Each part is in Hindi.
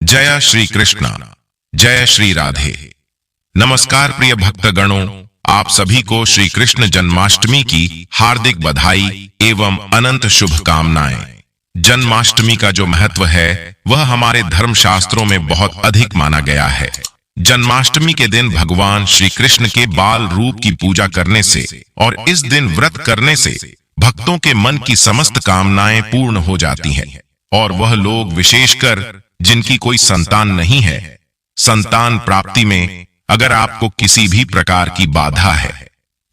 जय श्री कृष्णा, जय श्री राधे। नमस्कार प्रिय भक्तगणों, आप सभी को श्री कृष्ण जन्माष्टमी की हार्दिक बधाई एवं अनंत शुभकामनाएं। जन्माष्टमी का जो महत्व है वह हमारे धर्म शास्त्रों में बहुत अधिक माना गया है। जन्माष्टमी के दिन भगवान श्री कृष्ण के बाल रूप की पूजा करने से और इस दिन व्रत करने से भक्तों के मन की समस्त कामनाएं पूर्ण हो जाती हैं और वह लोग विशेषकर जिनकी कोई संतान नहीं है, संतान प्राप्ति में अगर आपको किसी भी प्रकार की बाधा है,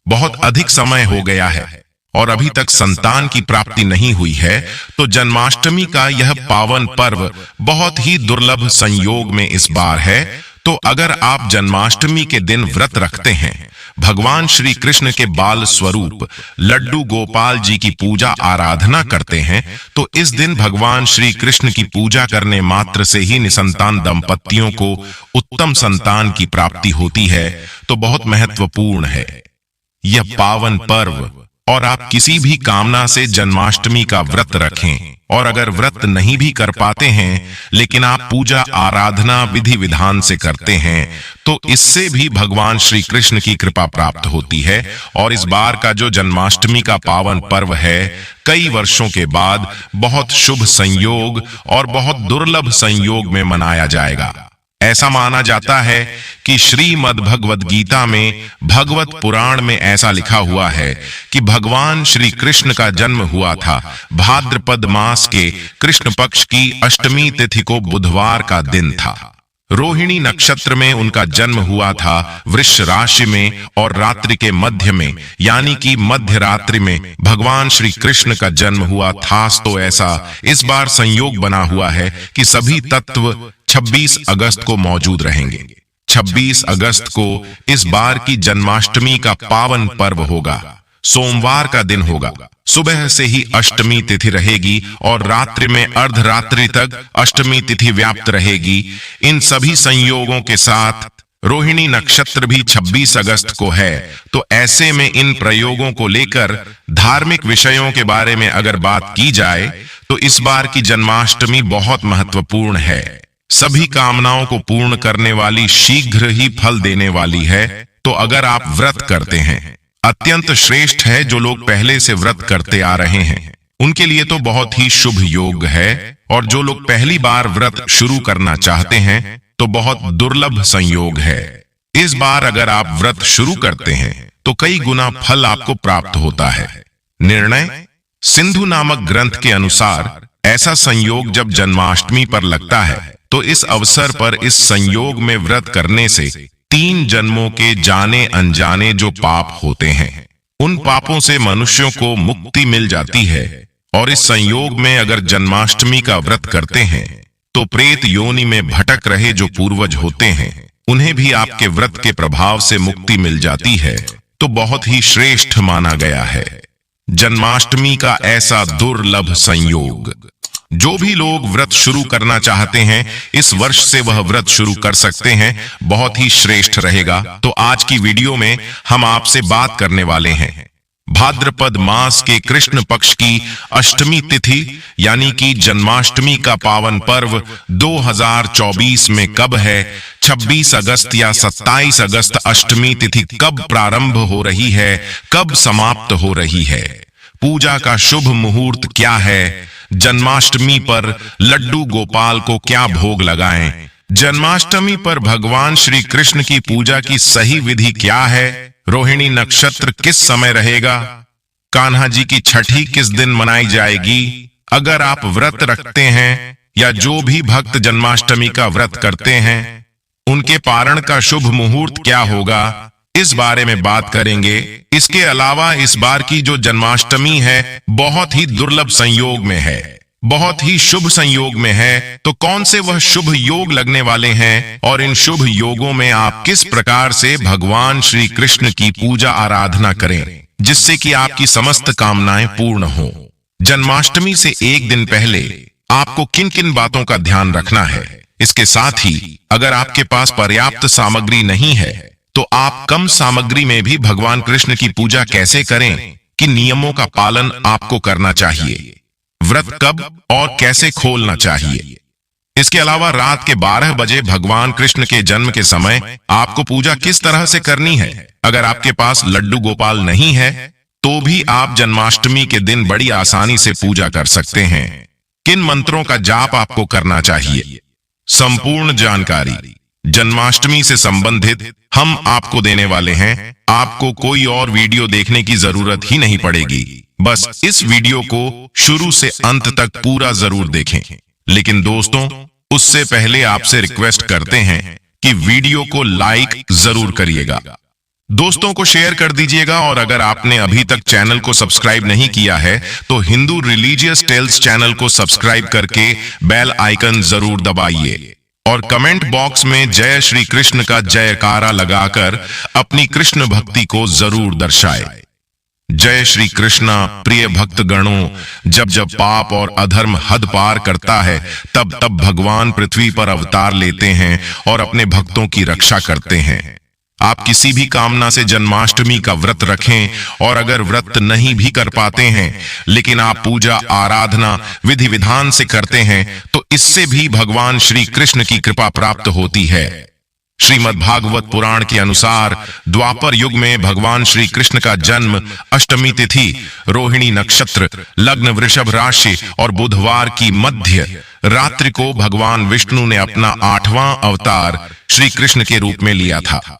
बहुत अधिक समय हो गया है और अभी तक संतान की प्राप्ति नहीं हुई है, तो जन्माष्टमी का यह पावन पर्व बहुत ही दुर्लभ संयोग में इस बार है। तो अगर आप जन्माष्टमी के दिन व्रत रखते हैं, भगवान श्री कृष्ण के बाल स्वरूप लड्डू गोपाल जी की पूजा आराधना करते हैं, तो इस दिन भगवान श्री कृष्ण की पूजा करने मात्र से ही निसंतान दंपतियों को उत्तम संतान की प्राप्ति होती है। तो बहुत महत्वपूर्ण है यह पावन पर्व और आप किसी भी कामना से जन्माष्टमी का व्रत रखें और अगर व्रत नहीं भी कर पाते हैं लेकिन आप पूजा आराधना विधि विधान से करते हैं, तो इससे भी भगवान श्री कृष्ण की कृपा प्राप्त होती है। और इस बार का जो जन्माष्टमी का पावन पर्व है, कई वर्षों के बाद बहुत शुभ संयोग और बहुत दुर्लभ संयोग में मनाया जाएगा। ऐसा माना जाता है कि श्रीमद् भगवद गीता में भगवत पुराण में ऐसा लिखा हुआ है कि भगवान श्री कृष्ण का जन्म हुआ था भाद्रपद मास के कृष्ण पक्ष की अष्टमी तिथि को बुधवार का दिन था। रोहिणी नक्षत्र में उनका जन्म हुआ था वृष राशि में और रात्रि के मध्य में यानी कि मध्य रात्रि में भगवान श्री कृष्ण का जन्म हुआ था। तो ऐसा इस बार संयोग बना हुआ है कि सभी तत्व 26 अगस्त को मौजूद रहेंगे। 26 अगस्त को इस बार की जन्माष्टमी का पावन पर्व होगा। सोमवार का दिन होगा। सुबह से ही अष्टमी तिथि रहेगी और रात्रि में अर्धरात्रि तक अष्टमी तिथि व्याप्त रहेगी। इन सभी संयोगों के साथ रोहिणी नक्षत्र भी 26 अगस्त को है। तो ऐसे में इन प्रयोगों को लेकर धार्मिक विषयों के बारे में अगर बात की जाए तो इस बार की जन्माष्टमी बहुत महत्वपूर्ण है। सभी कामनाओं को पूर्ण करने वाली, शीघ्र ही फल देने वाली है। तो अगर आप व्रत करते हैं, अत्यंत श्रेष्ठ है। जो लोग पहले से व्रत करते आ रहे हैं उनके लिए तो बहुत ही शुभ योग है और जो लोग पहली बार व्रत शुरू करना चाहते हैं तो बहुत दुर्लभ संयोग है। इस बार अगर आप व्रत शुरू करते हैं तो कई गुना फल आपको प्राप्त होता है। निर्णय सिंधु नामक ग्रंथ के अनुसार ऐसा संयोग जब जन्माष्टमी पर लगता है तो इस अवसर पर इस संयोग में व्रत करने से 3 जन्मों के जाने अनजाने जो पाप होते हैं उन पापों से मनुष्यों को मुक्ति मिल जाती है। और इस संयोग में अगर जन्माष्टमी का व्रत करते हैं तो प्रेत योनि में भटक रहे जो पूर्वज होते हैं उन्हें भी आपके व्रत के प्रभाव से मुक्ति मिल जाती है। तो बहुत ही श्रेष्ठ माना गया है जन्माष्टमी का ऐसा दुर्लभ संयोग। जो भी लोग व्रत शुरू करना चाहते हैं इस वर्ष से वह व्रत शुरू कर सकते हैं, बहुत ही श्रेष्ठ रहेगा। तो आज की वीडियो में हम आपसे बात करने वाले हैं भाद्रपद मास के कृष्ण पक्ष की अष्टमी तिथि यानी कि जन्माष्टमी का पावन पर्व 2024 में कब है। 26 अगस्त या 27 अगस्त अष्टमी तिथि कब प्रारंभ हो रही है, कब समाप्त हो रही है, पूजा का शुभ मुहूर्त क्या है, जन्माष्टमी पर लड्डू गोपाल को क्या भोग लगाएं, जन्माष्टमी पर भगवान श्री कृष्ण की पूजा की सही विधि क्या है, रोहिणी नक्षत्र किस समय रहेगा, कान्हा जी की छठी किस दिन मनाई जाएगी। अगर आप व्रत रखते हैं या जो भी भक्त जन्माष्टमी का व्रत करते हैं उनके पारण का शुभ मुहूर्त क्या होगा, इस बारे में बात करेंगे। इसके अलावा इस बार की जो जन्माष्टमी है बहुत ही दुर्लभ संयोग में है, बहुत ही शुभ संयोग में है। तो कौन से वह शुभ योग लगने वाले हैं और इन शुभ योगों में आप किस प्रकार से भगवान श्री कृष्ण की पूजा आराधना करें जिससे कि आपकी समस्त कामनाएं पूर्ण हो। जन्माष्टमी से एक दिन पहले आपको किन किन बातों का ध्यान रखना है। इसके साथ ही अगर आपके पास पर्याप्त सामग्री नहीं है तो आप कम सामग्री में भी भगवान कृष्ण की पूजा कैसे करें, कि नियमों का पालन आपको करना चाहिए, व्रत कब और कैसे खोलना चाहिए, इसके अलावा रात के 12 बजे भगवान कृष्ण के जन्म के समय आपको पूजा किस तरह से करनी है। अगर आपके पास लड्डू गोपाल नहीं है तो भी आप जन्माष्टमी के दिन बड़ी आसानी से पूजा कर सकते हैं। किन मंत्रों का जाप आपको करना चाहिए, संपूर्ण जानकारी जन्माष्टमी से संबंधित हम आपको देने वाले हैं। आपको कोई और वीडियो देखने की जरूरत ही नहीं पड़ेगी, बस इस वीडियो को शुरू से अंत तक पूरा जरूर देखें। लेकिन दोस्तों, उससे पहले आपसे रिक्वेस्ट करते हैं कि वीडियो को लाइक जरूर करिएगा, दोस्तों को शेयर कर दीजिएगा, और अगर आपने अभी तक चैनल को सब्सक्राइब नहीं किया है तो हिंदू रिलीजियस टेल्स चैनल को सब्सक्राइब करके बेल आइकन जरूर दबाइए और कमेंट बॉक्स में जय श्री कृष्ण का जयकारा लगाकर अपनी कृष्ण भक्ति को जरूर दर्शाए। जय श्री कृष्णा। प्रिय भक्त गणों, जब जब पाप और अधर्म हद पार करता है तब तब भगवान पृथ्वी पर अवतार लेते हैं और अपने भक्तों की रक्षा करते हैं। आप किसी भी कामना से जन्माष्टमी का व्रत रखें, और अगर व्रत नहीं भी कर पाते हैं लेकिन आप पूजा आराधना विधि विधान से करते हैं तो इससे भी भगवान श्री कृष्ण की कृपा प्राप्त होती है। श्रीमद् भागवत पुराण के अनुसार द्वापर युग में भगवान श्री कृष्ण का जन्म अष्टमी तिथि, रोहिणी नक्षत्र, लग्न वृषभ राशि और बुधवार की मध्य रात्रि को भगवान विष्णु ने अपना 8वां अवतार श्री कृष्ण के रूप में लिया था।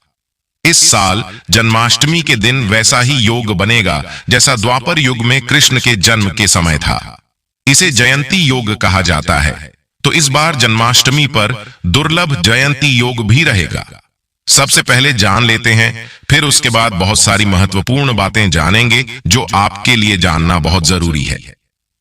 इस साल जन्माष्टमी के दिन वैसा ही योग बनेगा जैसा द्वापर युग में कृष्ण के जन्म के समय था। इसे जयंती योग कहा जाता है। तो इस बार जन्माष्टमी पर दुर्लभ जयंती योग भी रहेगा। सबसे पहले जान लेते हैं, फिर उसके बाद बहुत सारी महत्वपूर्ण बातें जानेंगे जो आपके लिए जानना बहुत जरूरी है।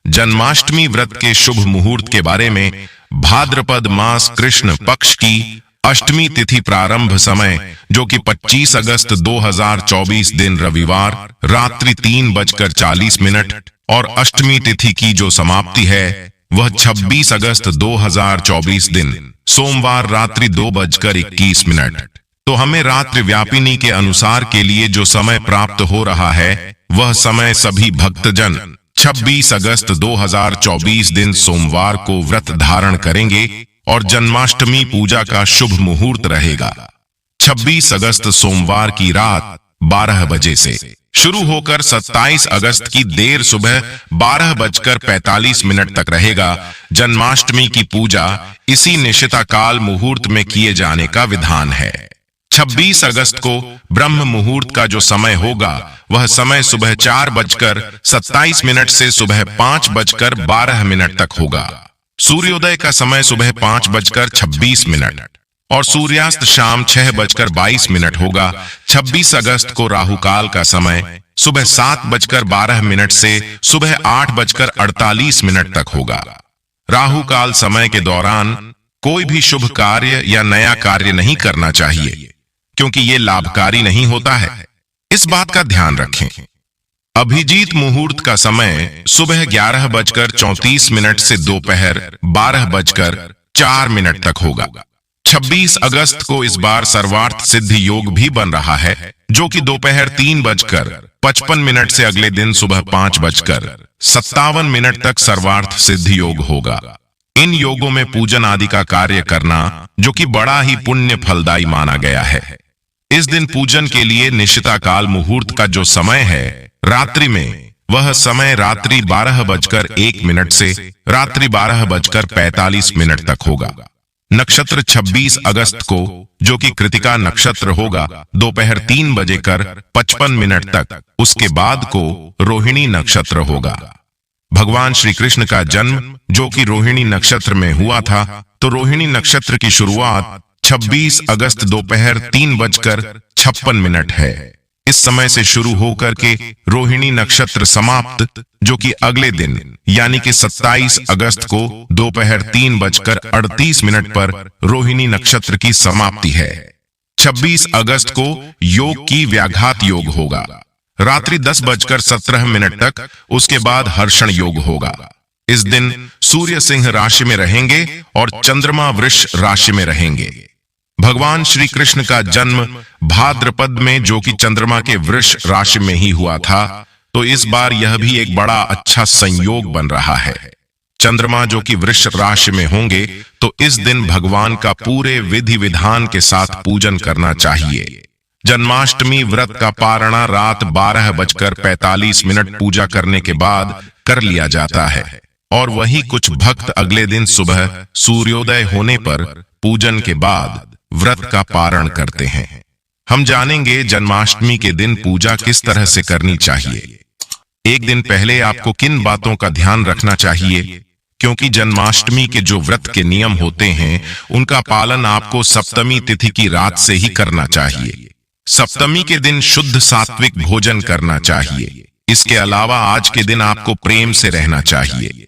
जन्माष्टमी व्रत के शुभ मुहूर्त के बारे में। भाद्रपद मास कृष्ण पक्ष की अष्टमी तिथि प्रारंभ समय जो कि 25 अगस्त 2024 दिन रविवार रात्रि 3:40 और अष्टमी तिथि की जो समाप्ति है वह 26 अगस्त 2024 दिन सोमवार रात्रि 2:21। तो हमें रात्रि व्यापिनी के अनुसार के लिए जो समय प्राप्त हो रहा है वह समय सभी भक्तजन 26 अगस्त 2024 दिन सोमवार को व्रत धारण करेंगे और जन्माष्टमी पूजा का शुभ मुहूर्त रहेगा 26 अगस्त सोमवार की रात 12 बजे से शुरू होकर 27 अगस्त की देर सुबह 12:45 तक रहेगा। जन्माष्टमी की पूजा इसी निशिता काल मुहूर्त में किए जाने का विधान है। 26 अगस्त को ब्रह्म मुहूर्त का जो समय होगा वह समय सुबह 4:27 से सुबह 5:12 तक होगा। सूर्योदय का समय सुबह 5:26 और सूर्यास्त शाम 6:22 होगा। 26 अगस्त को राहु काल का समय सुबह 7:12 से सुबह 8:48 तक होगा। राहु काल समय के दौरान कोई भी शुभ कार्य या नया कार्य नहीं करना चाहिए क्योंकि ये लाभकारी नहीं होता है। इस बात का ध्यान रखें। अभिजीत मुहूर्त का समय सुबह 11:34 से दोपहर 12:04 तक होगा। 26 अगस्त को इस बार सर्वार्थ सिद्धि योग भी बन रहा है जो कि दोपहर 3:55 से अगले दिन सुबह 5:57 तक सर्वार्थ सिद्धि योग होगा। इन योगों में पूजन आदि का कार्य करना जो कि बड़ा ही पुण्य फलदायी माना गया है। इस दिन पूजन के लिए निशिता काल मुहूर्त का जो समय है रात्रि में वह समय रात्रि 12:01 से रात्रि 12:45 तक होगा। नक्षत्र 26 अगस्त को जो कि कृतिका नक्षत्र होगा दोपहर 3:55 तक, उसके बाद को रोहिणी नक्षत्र होगा। भगवान श्री कृष्ण का जन्म जो कि रोहिणी नक्षत्र में हुआ था, तो रोहिणी नक्षत्र की शुरुआत 26 अगस्त दोपहर 3:56 है। इस समय से शुरू होकर के रोहिणी नक्षत्र समाप्त जो कि अगले दिन यानी कि 27 अगस्त को दोपहर 3:38 पर रोहिणी नक्षत्र की समाप्ति है। 26 अगस्त को योग की व्याघात योग होगा रात्रि 10:17 तक, उसके बाद हर्षण योग होगा। इस दिन सूर्य सिंह राशि में रहेंगे और चंद्रमा वृष राशि में रहेंगे। भगवान श्री कृष्ण का जन्म भाद्रपद में जो कि चंद्रमा के वृष राशि में ही हुआ था, तो इस बार यह भी एक बड़ा अच्छा संयोग बन रहा है। चंद्रमा जो कि वृष राशि में होंगे, तो इस दिन भगवान का पूरे विधि विधान के साथ पूजन करना चाहिए। जन्माष्टमी व्रत का पारणा रात 12:45 पूजा करने के बाद कर लिया जाता है, और वही कुछ भक्त अगले दिन सुबह सूर्योदय होने पर पूजन के बाद व्रत का पारण करते हैं। हम जानेंगे जन्माष्टमी के दिन पूजा किस तरह से करनी चाहिए। एक दिन पहले आपको किन बातों का ध्यान रखना चाहिए, क्योंकि जन्माष्टमी के जो व्रत के नियम होते हैं उनका पालन आपको सप्तमी तिथि की रात से ही करना चाहिए। सप्तमी के दिन शुद्ध सात्विक भोजन करना चाहिए। इसके अलावा आज के दिन आपको प्रेम से रहना चाहिए।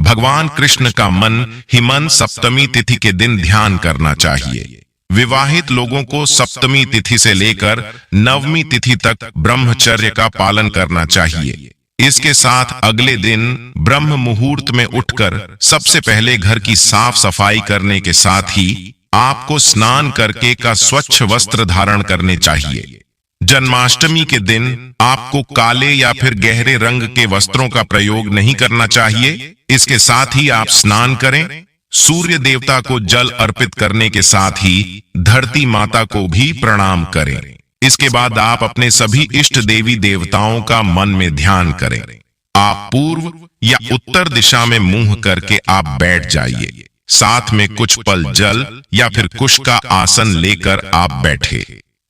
भगवान कृष्ण का मन ही मन सप्तमी तिथि के दिन ध्यान करना चाहिए। विवाहित लोगों को सप्तमी तिथि से लेकर नवमी तिथि तक ब्रह्मचर्य का पालन करना चाहिए। इसके साथ अगले दिन ब्रह्म मुहूर्त में उठकर सबसे पहले घर की साफ सफाई करने के साथ ही आपको स्नान करके का स्वच्छ वस्त्र धारण करने चाहिए। जन्माष्टमी के दिन आपको काले या फिर गहरे रंग के वस्त्रों का प्रयोग नहीं करना चाहिए। इसके साथ ही आप स्नान करें, सूर्य देवता को जल अर्पित करने के साथ ही धरती माता को भी प्रणाम करें। इसके बाद आप अपने सभी इष्ट देवी देवताओं का मन में ध्यान करें। आप पूर्व या उत्तर दिशा में मुंह करके आप बैठ जाइए। साथ में कुछ पल जल या फिर कुश का आसन लेकर आप बैठे।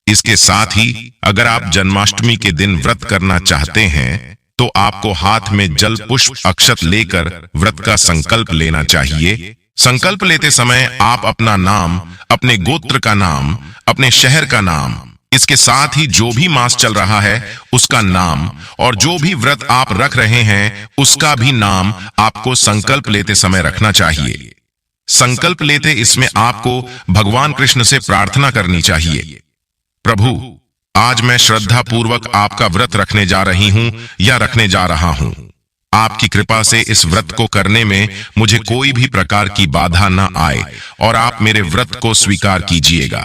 इसके साथ ही अगर आप जन्माष्टमी के दिन व्रत करना चाहते हैं तो आपको हाथ में जल पुष्प अक्षत लेकर व्रत का संकल्प लेना चाहिए। संकल्प लेते समय आप अपना नाम, अपने गोत्र का नाम, अपने शहर का नाम, इसके साथ ही जो भी मास चल रहा है उसका नाम और जो भी व्रत आप रख रहे हैं उसका भी नाम आपको संकल्प लेते समय रखना चाहिए। संकल्प लेते इसमें आपको भगवान कृष्ण से प्रार्थना करनी चाहिए, प्रभु आज मैं श्रद्धा पूर्वक आपका व्रत रखने जा रही हूं या रखने जा रहा हूं। आपकी कृपा से इस व्रत को करने में मुझे कोई भी प्रकार की बाधा न आए और आप मेरे व्रत को स्वीकार कीजिएगा।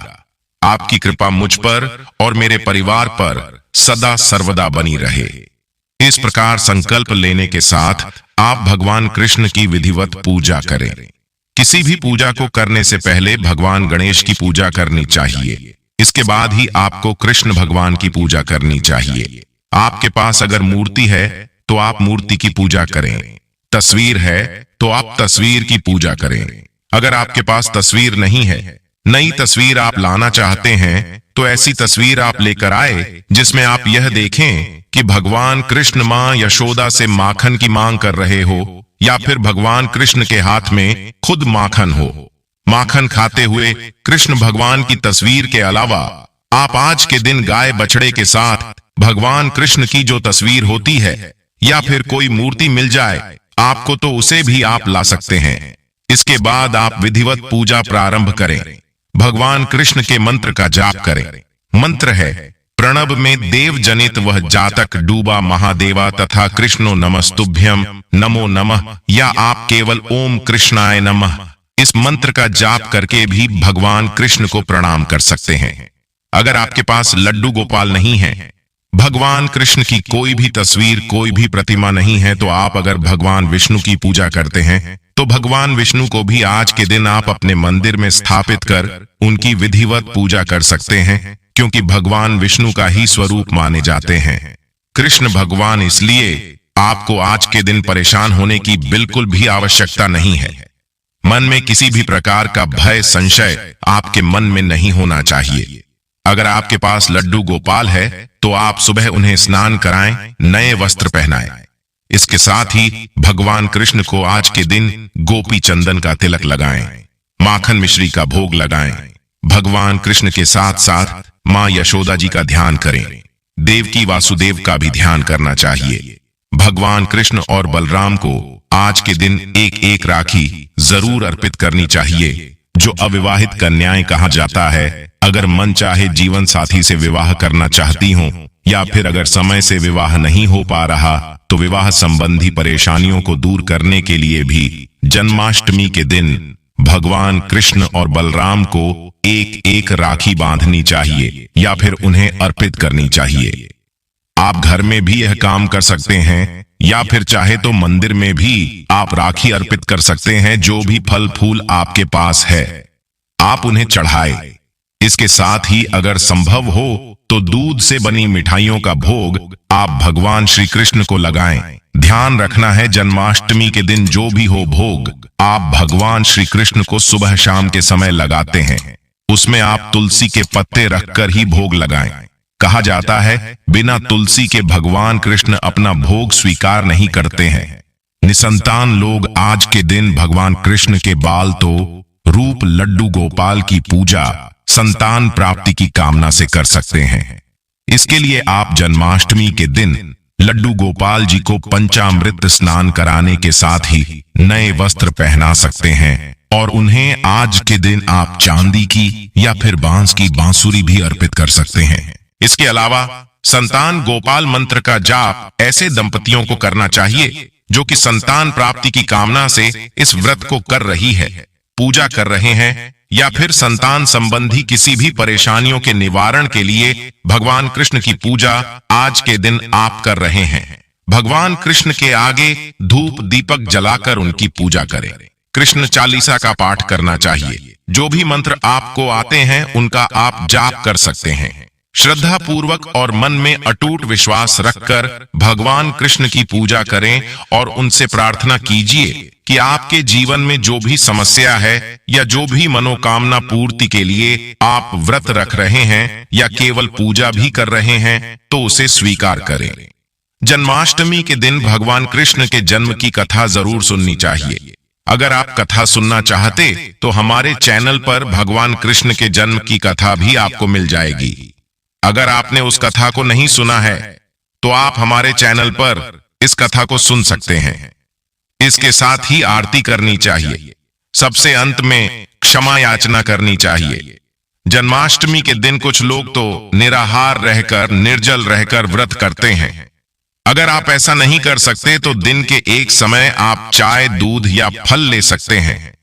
आपकी कृपा मुझ पर और मेरे परिवार पर सदा सर्वदा बनी रहे। इस प्रकार संकल्प लेने के साथ आप भगवान कृष्ण की विधिवत पूजा करें। किसी भी पूजा को करने से पहले भगवान गणेश की पूजा करनी चाहिए। इसके बाद ही आपको कृष्ण भगवान की पूजा करनी चाहिए। आपके पास अगर मूर्ति है तो आप मूर्ति की पूजा करें, तस्वीर है तो आप तस्वीर की पूजा करें। अगर आपके पास तस्वीर नहीं है, नई तस्वीर आप लाना चाहते हैं, तो ऐसी तस्वीर आप लेकर आए जिसमें आप यह देखें कि भगवान कृष्ण मां यशोदा से माखन की मांग कर रहे हो या फिर भगवान कृष्ण के हाथ में खुद माखन हो। माखन खाते हुए कृष्ण भगवान की तस्वीर के अलावा आप आज के दिन गाय बछड़े के साथ भगवान कृष्ण की जो तस्वीर होती है या फिर कोई मूर्ति मिल जाए आपको तो उसे भी आप ला सकते हैं। इसके बाद आप विधिवत पूजा प्रारंभ करें। भगवान कृष्ण के मंत्र का जाप करें। मंत्र है, प्रणव में देव जनित वह जातक डूबा महादेवा तथा कृष्णो नमस्तुभ्यम नमो नमः, या आप केवल ओम कृष्णाय नमः इस मंत्र का जाप करके भी भगवान कृष्ण को प्रणाम कर सकते हैं। अगर आपके पास लड्डू गोपाल नहीं है, भगवान कृष्ण की कोई भी तस्वीर, कोई भी प्रतिमा नहीं है, तो आप अगर भगवान विष्णु की पूजा करते हैं तो भगवान विष्णु को भी आज के दिन आप अपने मंदिर में स्थापित कर उनकी विधिवत पूजा कर सकते हैं, क्योंकि भगवान विष्णु का ही स्वरूप माने जाते हैं। कृष्ण भगवान, इसलिए आपको आज के दिन परेशान होने की बिल्कुल भी आवश्यकता नहीं है। मन में किसी भी प्रकार का भय, संशय आपके मन में नहीं होना चाहिए। अगर आपके पास लड्डू गोपाल है तो आप सुबह उन्हें स्नान कराएं, नए वस्त्र पहनाएं। इसके साथ ही भगवान कृष्ण को आज के दिन गोपी चंदन का तिलक लगाएं, माखन मिश्री का भोग लगाएं। भगवान कृष्ण के साथ साथ मां यशोदा जी का ध्यान करें। देवकी वासुदेव का भी ध्यान करना चाहिए। भगवान कृष्ण और बलराम को आज के दिन एक एक राखी जरूर अर्पित करनी चाहिए। जो अविवाहित कन्याएं कहा जाता है, अगर मन चाहे जीवन साथी से विवाह करना चाहती हो या फिर अगर समय से विवाह नहीं हो पा रहा तो विवाह संबंधी परेशानियों को दूर करने के लिए भी जन्माष्टमी के दिन भगवान कृष्ण और बलराम को एक एक राखी बांधनी चाहिए या फिर उन्हें अर्पित करनी चाहिए। आप घर में भी यह काम कर सकते हैं या फिर चाहे तो मंदिर में भी आप राखी अर्पित कर सकते हैं। जो भी फल फूल आपके पास है आप उन्हें चढ़ाए। इसके साथ ही अगर संभव हो तो दूध से बनी मिठाइयों का भोग आप भगवान श्री कृष्ण को लगाएं। ध्यान रखना है, जन्माष्टमी के दिन जो भी हो भोग आप भगवान श्री कृष्ण को सुबह शाम के समय लगाते हैं, उसमें आप तुलसी के पत्ते रखकर ही भोग लगाएं। कहा जाता है बिना तुलसी के भगवान कृष्ण अपना भोग स्वीकार नहीं करते हैं। निसंतान लोग आज के दिन भगवान कृष्ण के बाल तो रूप लड्डू गोपाल की पूजा संतान प्राप्ति की कामना से कर सकते हैं। इसके लिए आप जन्माष्टमी के दिन लड्डू गोपाल जी को पंचामृत स्नान कराने के साथ ही नए वस्त्र पहना सकते हैं और उन्हें आज के दिन आप चांदी की या फिर बांस की बांसुरी भी अर्पित कर सकते हैं। इसके अलावा संतान गोपाल मंत्र का जाप ऐसे दंपतियों को करना चाहिए जो कि संतान प्राप्ति की कामना से इस व्रत को कर रही है, पूजा कर रहे हैं या फिर संतान संबंधी किसी भी परेशानियों के निवारण के लिए भगवान कृष्ण की पूजा आज के दिन आप कर रहे हैं। भगवान कृष्ण के आगे धूप दीपक जलाकर उनकी पूजा करें। कृष्ण चालीसा का पाठ करना चाहिए। जो भी मंत्र आपको आते हैं उनका आप जाप कर सकते हैं। श्रद्धा पूर्वक और मन में अटूट विश्वास रखकर भगवान कृष्ण की पूजा करें और उनसे प्रार्थना कीजिए कि आपके जीवन में जो भी समस्या है या जो भी मनोकामना पूर्ति के लिए आप व्रत रख रहे हैं या केवल पूजा भी कर रहे हैं तो उसे स्वीकार करें। जन्माष्टमी के दिन भगवान कृष्ण के जन्म की कथा जरूर सुननी चाहिए। अगर आप कथा सुनना चाहते तो हमारे चैनल पर भगवान कृष्ण के जन्म की कथा भी आपको मिल जाएगी। अगर आपने उस कथा को नहीं सुना है तो आप हमारे चैनल पर इस कथा को सुन सकते हैं। इसके साथ ही आरती करनी चाहिए। सबसे अंत में क्षमा याचना करनी चाहिए। जन्माष्टमी के दिन कुछ लोग तो निराहार रहकर निर्जल रहकर व्रत करते हैं। अगर आप ऐसा नहीं कर सकते तो दिन के एक समय आप चाय दूध या फल ले सकते हैं।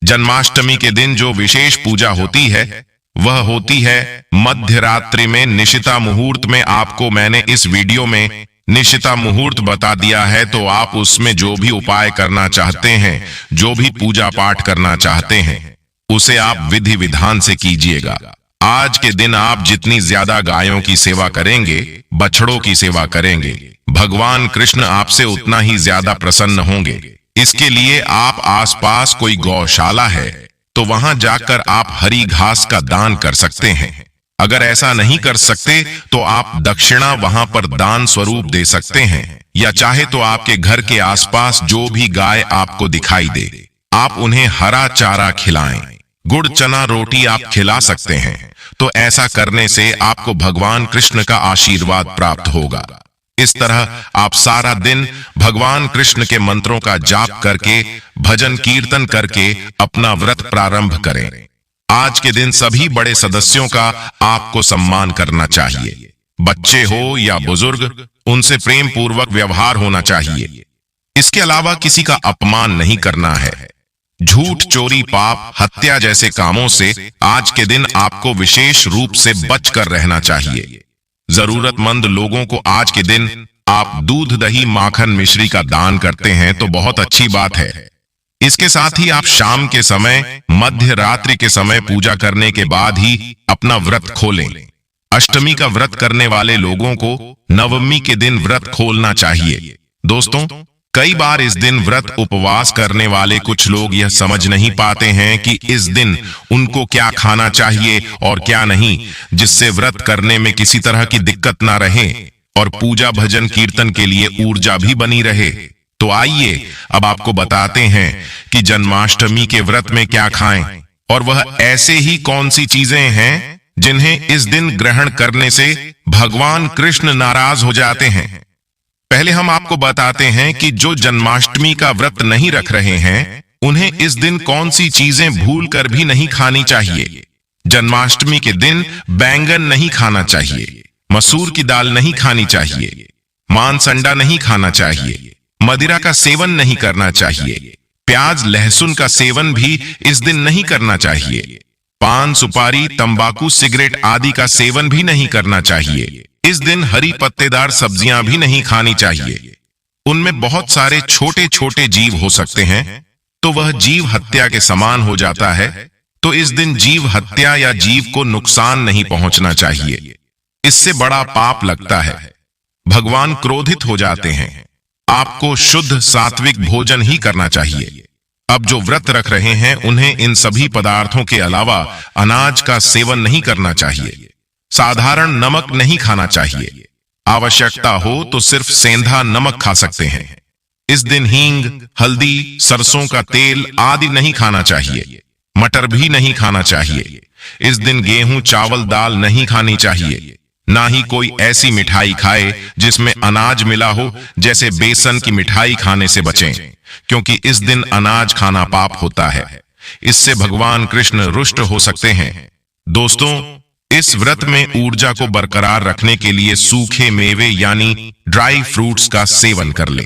जन्माष्टमी के दिन जो विशेष पूजा होती है वह होती है मध्य रात्रि में निशिता मुहूर्त में। आपको मैंने इस वीडियो में निशिता मुहूर्त बता दिया है, तो आप उसमें जो भी उपाय करना चाहते हैं, जो भी पूजा पाठ करना चाहते हैं, उसे आप विधि विधान से कीजिएगा। आज के दिन आप जितनी ज्यादा गायों की सेवा करेंगे, बछड़ों की सेवा करेंगे, भगवान कृष्ण आपसे उतना ही ज्यादा प्रसन्न होंगे। इसके लिए आप आसपास कोई गौशाला है तो वहां जाकर आप हरी घास का दान कर सकते हैं। अगर ऐसा नहीं कर सकते तो आप दक्षिणा वहां पर दान स्वरूप दे सकते हैं, या चाहे तो आपके घर के आसपास जो भी गाय आपको दिखाई दे आप उन्हें हरा चारा खिलाएं। गुड़ चना रोटी आप खिला सकते हैं। तो ऐसा करने से आपको भगवान कृष्ण का आशीर्वाद प्राप्त होगा। इस तरह आप सारा दिन भगवान कृष्ण के मंत्रों का जाप करके भजन कीर्तन करके अपना व्रत प्रारंभ करें। आज के दिन सभी बड़े सदस्यों का आपको सम्मान करना चाहिए। बच्चे हो या बुजुर्ग, उनसे प्रेम पूर्वक व्यवहार होना चाहिए। इसके अलावा किसी का अपमान नहीं करना है। झूठ, चोरी, पाप, हत्या जैसे कामों से आज के दिन आपको विशेष रूप से बचकर रहना चाहिए। जरूरतमंद लोगों को आज के दिन आप दूध, दही, माखन, मिश्री का दान करते हैं तो बहुत अच्छी बात है। इसके साथ ही आप शाम के समय, मध्य रात्रि के समय पूजा करने के बाद ही अपना व्रत खोलें। अष्टमी का व्रत करने वाले लोगों को नवमी के दिन व्रत खोलना चाहिए। दोस्तों, कई बार इस दिन व्रत उपवास करने वाले कुछ लोग यह समझ नहीं पाते हैं कि इस दिन उनको क्या खाना चाहिए और क्या नहीं, जिससे व्रत करने में किसी तरह की दिक्कत ना रहे और पूजा भजन कीर्तन के लिए ऊर्जा भी बनी रहे। तो आइए अब आपको बताते हैं कि जन्माष्टमी के व्रत में क्या खाएं और वह ऐसे ही कौन सी चीजें हैं जिन्हें इस दिन ग्रहण करने से भगवान कृष्ण नाराज हो जाते हैं। पहले हम आपको बताते हैं कि जो जन्माष्टमी का व्रत नहीं रख रहे हैं उन्हें इस दिन कौन सी चीजें भूल कर भी नहीं खानी चाहिए। जन्माष्टमी के दिन बैंगन नहीं खाना चाहिए, मसूर की दाल नहीं खानी चाहिए, मांस अंडा नहीं खाना चाहिए, मदिरा का सेवन नहीं करना चाहिए, प्याज लहसुन का सेवन भी इस दिन नहीं करना चाहिए, पान सुपारी तंबाकू सिगरेट आदि का सेवन भी नहीं करना चाहिए। इस दिन हरी पत्तेदार सब्जियां भी नहीं खानी चाहिए। उनमें बहुत सारे छोटे छोटे जीव हो सकते हैं, तो वह जीव हत्या के समान हो जाता है। तो इस दिन जीव हत्या या जीव को नुकसान नहीं पहुंचना चाहिए, इससे बड़ा पाप लगता है। भगवान क्रोधित हो जाते हैं। आपको शुद्ध सात्विक भोजन ही करना चाहिए। अब जो व्रत रख रहे हैं उन्हें इन सभी पदार्थों के अलावा अनाज का सेवन नहीं करना चाहिए। साधारण नमक नहीं खाना चाहिए। आवश्यकता हो तो सिर्फ सेंधा नमक खा सकते हैं। इस दिन हींग, हल्दी, सरसों का तेल आदि नहीं खाना चाहिए। मटर भी नहीं खाना चाहिए। इस दिन गेहूं, चावल, दाल नहीं खानी चाहिए। ना ही कोई ऐसी मिठाई खाए जिसमें अनाज मिला हो, जैसे बेसन की मिठाई खाने से बचें, क्योंकि इस दिन अनाज खाना पाप होता है। इससे भगवान कृष्ण रुष्ट हो सकते हैं। दोस्तों, इस व्रत में ऊर्जा को बरकरार रखने के लिए सूखे मेवे यानी ड्राई फ्रूट्स का सेवन कर लें।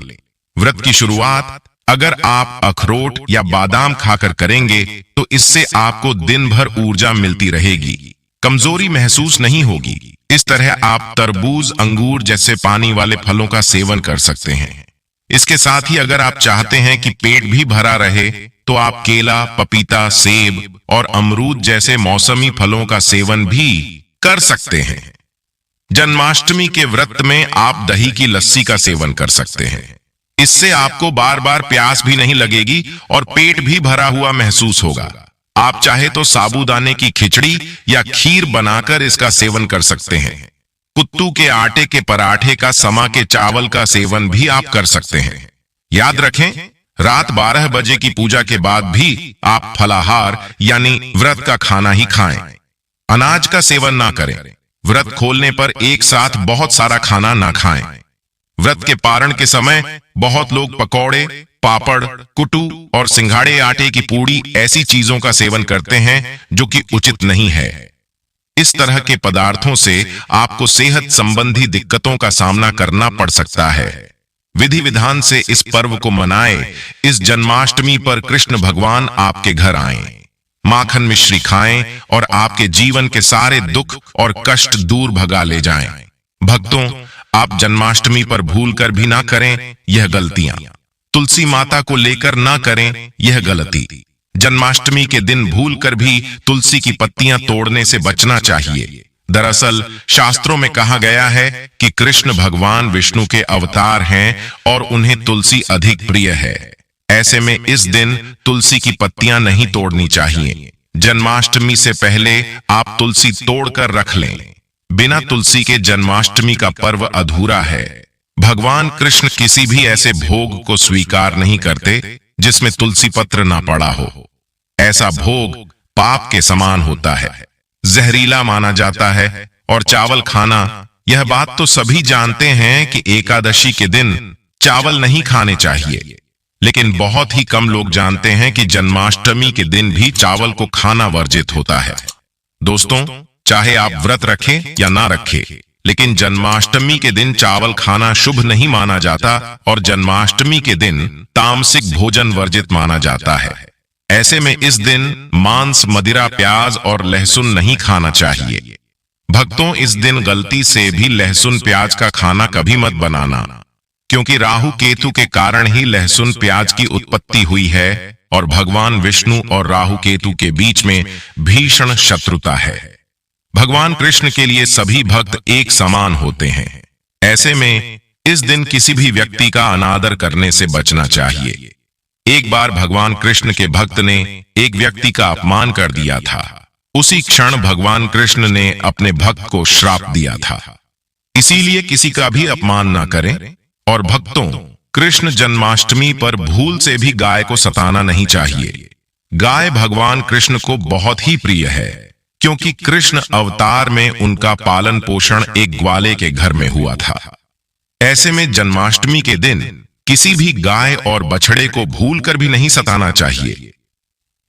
व्रत की शुरुआत अगर आप अखरोट या बादाम खाकर करेंगे तो इससे आपको दिन भर ऊर्जा मिलती रहेगी, कमजोरी महसूस नहीं होगी। इस तरह आप तरबूज, अंगूर जैसे पानी वाले फलों का सेवन कर सकते हैं। इसके साथ ही अगर आप चाहते हैं कि पेट भी भरा रहे तो आप केला, पपीता, सेब और अमरूद जैसे मौसमी फलों का सेवन भी कर सकते हैं। जन्माष्टमी के व्रत में आप दही की लस्सी का सेवन कर सकते हैं। इससे आपको बार बार प्यास भी नहीं लगेगी और पेट भी भरा हुआ महसूस होगा। आप चाहे तो साबूदाने की खिचड़ी या खीर बनाकर इसका सेवन कर सकते हैं। कुत्तू के आटे के पराठे का, समा के चावल का सेवन भी आप कर सकते हैं। याद रखें, रात 12 बजे की पूजा के बाद भी आप फलाहार यानी व्रत का खाना ही खाएं। अनाज का सेवन ना करें। व्रत खोलने पर एक साथ बहुत सारा खाना ना खाएं। व्रत के पारण के समय बहुत लोग पकौड़े, पापड़, कुटू और सिंघाड़े, आटे की पूड़ी ऐसी चीजों का सेवन करते हैं जो कि उचित नहीं है। इस तरह के पदार्थों से आपको सेहत संबंधी दिक्कतों का सामना करना पड़ सकता है। विधि विधान से इस पर्व को मनाएं। इस जन्माष्टमी पर कृष्ण भगवान आपके घर आएं, माखन मिश्री खाएं और आपके जीवन के सारे दुख और कष्ट दूर भगा ले जाएं। भक्तों, आप जन्माष्टमी पर भूल कर भी ना करें यह गलतियां। तुलसी माता को लेकर ना करें यह गलती। जन्माष्टमी के दिन भूल कर भी तुलसी की पत्तियां तोड़ने से बचना चाहिए। दरअसल शास्त्रों में कहा गया है कि कृष्ण भगवान विष्णु के अवतार हैं और उन्हें तुलसी अधिक प्रिय है। ऐसे में इस दिन तुलसी की पत्तियां नहीं तोड़नी चाहिए। जन्माष्टमी से पहले आप तुलसी तोड़कर रख लें। बिना तुलसी के जन्माष्टमी का पर्व अधूरा है। भगवान कृष्ण किसी भी ऐसे भोग को स्वीकार नहीं करते जिसमें तुलसी पत्र ना पड़ा हो। ऐसा भोग पाप के समान होता है, जहरीला माना जाता है। और चावल खाना, यह बात तो सभी जानते हैं कि एकादशी के दिन चावल नहीं खाने चाहिए, लेकिन बहुत ही कम लोग जानते हैं कि जन्माष्टमी के दिन भी चावल को खाना वर्जित होता है। दोस्तों, चाहे आप व्रत रखें या ना रखें, लेकिन जन्माष्टमी के दिन चावल खाना शुभ नहीं माना जाता और जन्माष्टमी के दिन तामसिक भोजन वर्जित माना जाता है। ऐसे में इस दिन मांस, मदिरा, प्याज और लहसुन नहीं खाना चाहिए। भक्तों, इस दिन गलती से भी लहसुन प्याज का खाना कभी मत बनाना, क्योंकि राहु केतु के कारण ही लहसुन प्याज की उत्पत्ति हुई है और भगवान विष्णु और राहु केतु के बीच में भीषण शत्रुता है। भगवान कृष्ण के लिए सभी भक्त एक समान होते हैं। ऐसे में इस दिन किसी भी व्यक्ति का अनादर करने से बचना चाहिए। एक बार भगवान कृष्ण के भक्त ने एक व्यक्ति का अपमान कर दिया था। उसी क्षण भगवान कृष्ण ने अपने भक्त को श्राप दिया था। इसीलिए किसी का भी अपमान न करें। और भक्तों, कृष्ण जन्माष्टमी पर भूल से भी गाय को सताना नहीं चाहिए। गाय भगवान कृष्ण को बहुत ही प्रिय है, क्योंकि कृष्ण अवतार में उनका पालन पोषण एक ग्वाले के घर में हुआ था। ऐसे में जन्माष्टमी के दिन किसी भी गाय और बछड़े को भूलकर भी नहीं सताना चाहिए।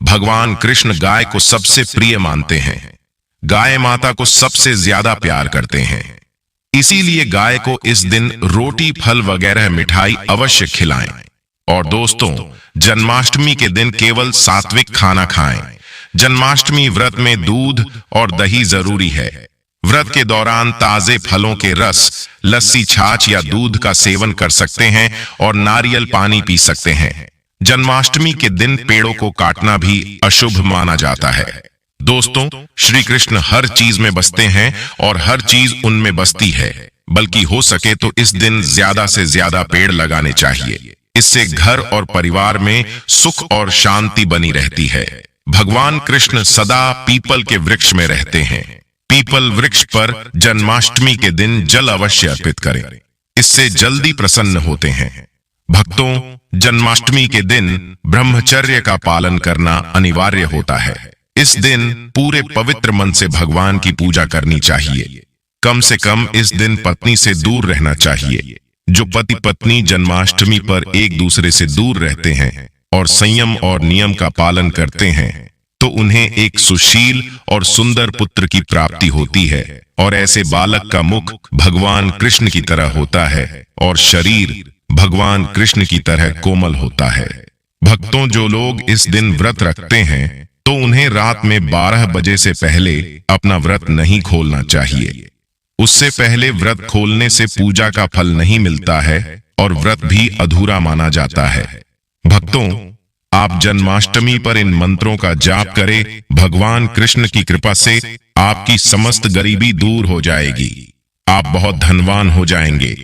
भगवान कृष्ण गाय को सबसे प्रिय मानते हैं, गाय माता को सबसे ज्यादा प्यार करते हैं। इसीलिए गाय को इस दिन रोटी, फल वगैरह मिठाई अवश्य खिलाएं। और दोस्तों, जन्माष्टमी के दिन केवल सात्विक खाना खाएं। जन्माष्टमी व्रत में दूध और दही जरूरी है। व्रत के दौरान ताजे फलों के रस, लस्सी, छाछ या दूध का सेवन कर सकते हैं और नारियल पानी पी सकते हैं। जन्माष्टमी के दिन पेड़ों को काटना भी अशुभ माना जाता है। दोस्तों, श्री कृष्ण हर चीज में बसते हैं और हर चीज उनमें बसती है, बल्कि हो सके तो इस दिन ज्यादा से ज्यादा पेड़ लगाने चाहिए। इससे घर और परिवार में सुख और शांति बनी रहती है। भगवान कृष्ण सदा पीपल के वृक्ष में रहते हैं। पीपल वृक्ष पर जन्माष्टमी के दिन जल अवश्य अर्पित करें, इससे जल्दी प्रसन्न होते हैं। भक्तों, जन्माष्टमी के दिन ब्रह्मचर्य का पालन करना अनिवार्य होता है। इस दिन पूरे पवित्र मन से भगवान की पूजा करनी चाहिए। कम से कम इस दिन पत्नी से दूर रहना चाहिए। जो पति पत्नी जन्माष्टमी पर एक दूसरे से दूर रहते हैं और संयम और नियम का पालन करते हैं, तो उन्हें एक सुशील और सुंदर पुत्र की प्राप्ति होती है और ऐसे बालक का मुख भगवान कृष्ण की तरह होता है और शरीर भगवान कृष्ण की तरह कोमल होता है। भक्तों, जो लोग इस दिन व्रत रखते हैं तो उन्हें रात में 12 बजे से पहले अपना व्रत नहीं खोलना चाहिए। उससे पहले व्रत खोलने से पूजा का फल नहीं मिलता है और व्रत भी अधूरा माना जाता है। भक्तों, आप जन्माष्टमी पर इन मंत्रों का जाप करें। भगवान कृष्ण की कृपा से आपकी समस्त गरीबी दूर हो जाएगी। आप बहुत धनवान हो जाएंगे।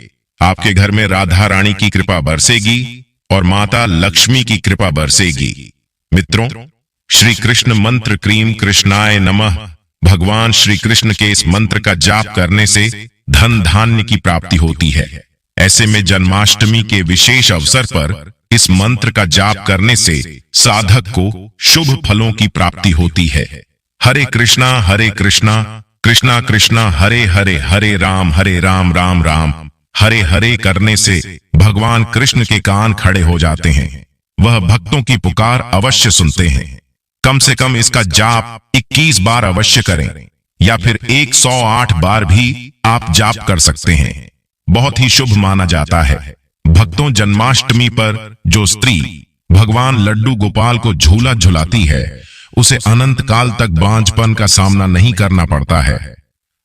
आपके घर में राधा रानी की कृपा बरसेगी और माता लक्ष्मी की कृपा बरसेगी। मित्रों, श्री कृष्ण मंत्र क्रीम कृष्णाय नमः, भगवान श्री कृष्ण के इस मंत्र का जाप करने से धन धान्य की प्राप्ति होती है। ऐसे में जन्माष्टमी के विशेष अवसर पर इस मंत्र का जाप करने से साधक को शुभ फलों की प्राप्ति होती है। हरे कृष्णा कृष्णा कृष्णा हरे हरे, हरे राम राम राम हरे हरे करने से भगवान कृष्ण के कान खड़े हो जाते हैं। वह भक्तों की पुकार अवश्य सुनते हैं। कम से कम इसका जाप 21 बार अवश्य करें या फिर 108 बार भी आप जाप कर सकते हैं। बहुत ही शुभ माना जाता है। भक्तों, जन्माष्टमी पर जो स्त्री भगवान लड्डू गोपाल को झूला झुलाती है, उसे अनंत काल तक बांझपन का सामना नहीं करना पड़ता है।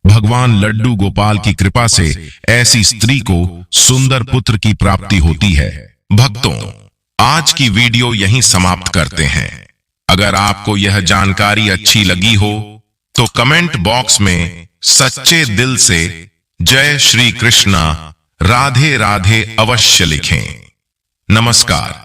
भगवान लड्डू गोपाल की कृपा से ऐसी स्त्री को सुंदर पुत्र की प्राप्ति होती है। भक्तों, आज की वीडियो यहीं समाप्त करते हैं। अगर आपको यह जानकारी अच्छी लगी हो तो कमेंट बॉक्स में सच्चे दिल से जय श्री कृष्णा, राधे राधे अवश्य लिखें। नमस्कार।